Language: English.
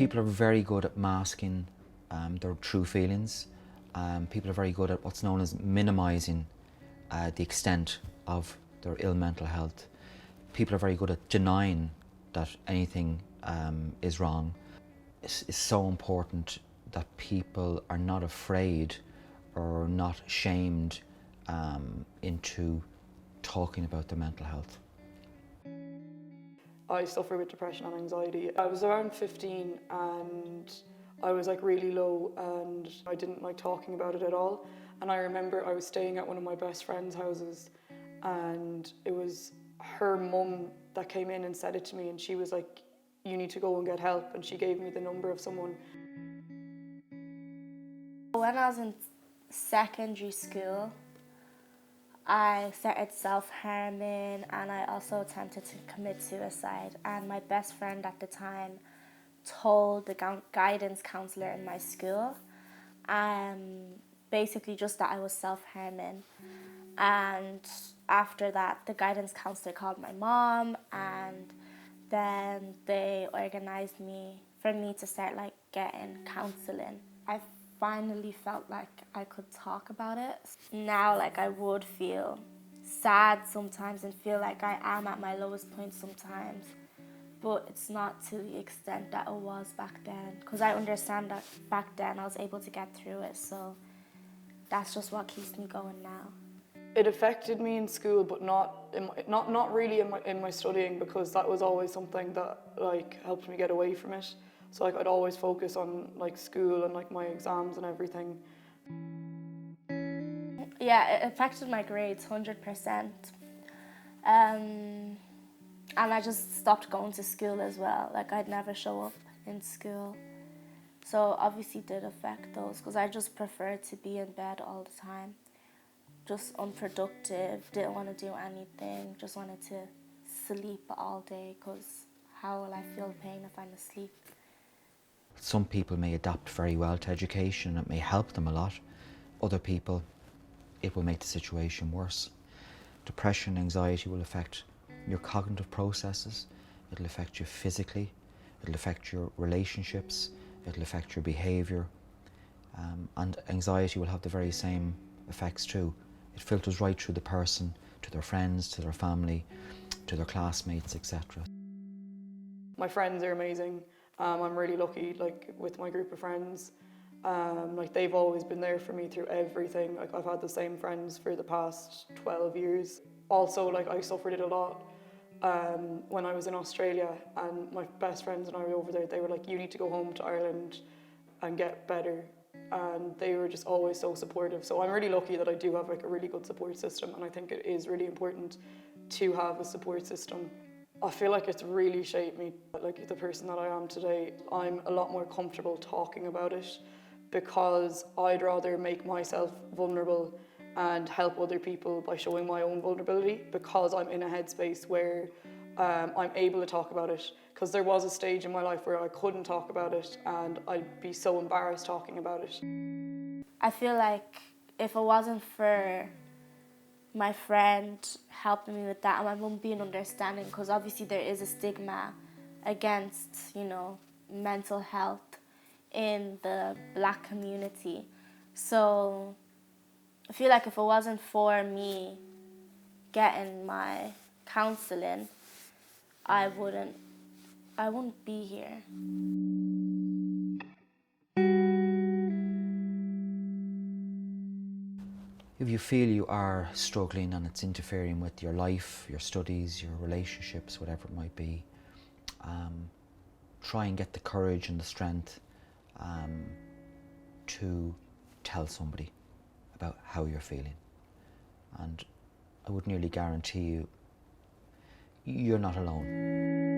People are very good at masking their true feelings. People are very good at what's known as minimising the extent of their ill mental health. People are very good at denying that anything is wrong. It's so important that people are not afraid or not shamed into talking about their mental health. I suffer with depression and anxiety. I was around 15 and I was like really low and I didn't like talking about it at all. And I remember I was staying at one of my best friend's houses and it was her mum that came in and said it to me, and she was like, "You need to go and get help," and she gave me the number of someone. When I was in secondary school, I started self-harming and I also attempted to commit suicide, and my best friend at the time told the guidance counsellor in my school basically just that I was self-harming. And after that, the guidance counsellor called my mom, and then they organised for me to start like getting counselling. I finally felt like I could talk about it. Now, like, I would feel sad sometimes and feel like I am at my lowest point sometimes, but it's not to the extent that it was back then, because I understand that back then I was able to get through it, so that's just what keeps me going now. It affected me in school, but not really in my studying, because that was always something that like helped me get away from it. So like I'd always focus on like school and like my exams and everything. Yeah, it affected my grades 100%. And I just stopped going to school as well. Like, I'd never show up in school. So obviously it did affect those, because I just preferred to be in bed all the time. Just unproductive, didn't want to do anything, just wanted to sleep all day, because how will I feel pain if I'm asleep? Some people may adapt very well to education, it may help them a lot. Other people, it will make the situation worse. Depression, anxiety will affect your cognitive processes, it'll affect you physically, it'll affect your relationships, it'll affect your behaviour, and anxiety will have the very same effects too. It filters right through the person, to their friends, to their family, to their classmates, etc. My friends are amazing. I'm really lucky, like, with my group of friends. Like, they've always been there for me through everything. Like, I've had the same friends for the past 12 years. Also, like, I suffered it a lot when I was in Australia, and my best friends and I were over there. They were like, "You need to go home to Ireland and get better." And they were just always so supportive. So I'm really lucky that I do have like a really good support system, and I think it is really important to have a support system. I feel like it's really shaped me, like the person that I am today. I'm a lot more comfortable talking about it, because I'd rather make myself vulnerable and help other people by showing my own vulnerability, because I'm in a headspace where I'm able to talk about it. Because there was a stage in my life where I couldn't talk about it and I'd be so embarrassed talking about it. I feel like if it wasn't for my friend helping me with that, and my mum being understanding, because obviously there is a stigma against, mental health in the Black community. So I feel like if it wasn't for me getting my counselling, I wouldn't be here. If you feel you are struggling and it's interfering with your life, your studies, your relationships, whatever it might be, try and get the courage and the strength to tell somebody about how you're feeling. And I would nearly guarantee you're not alone.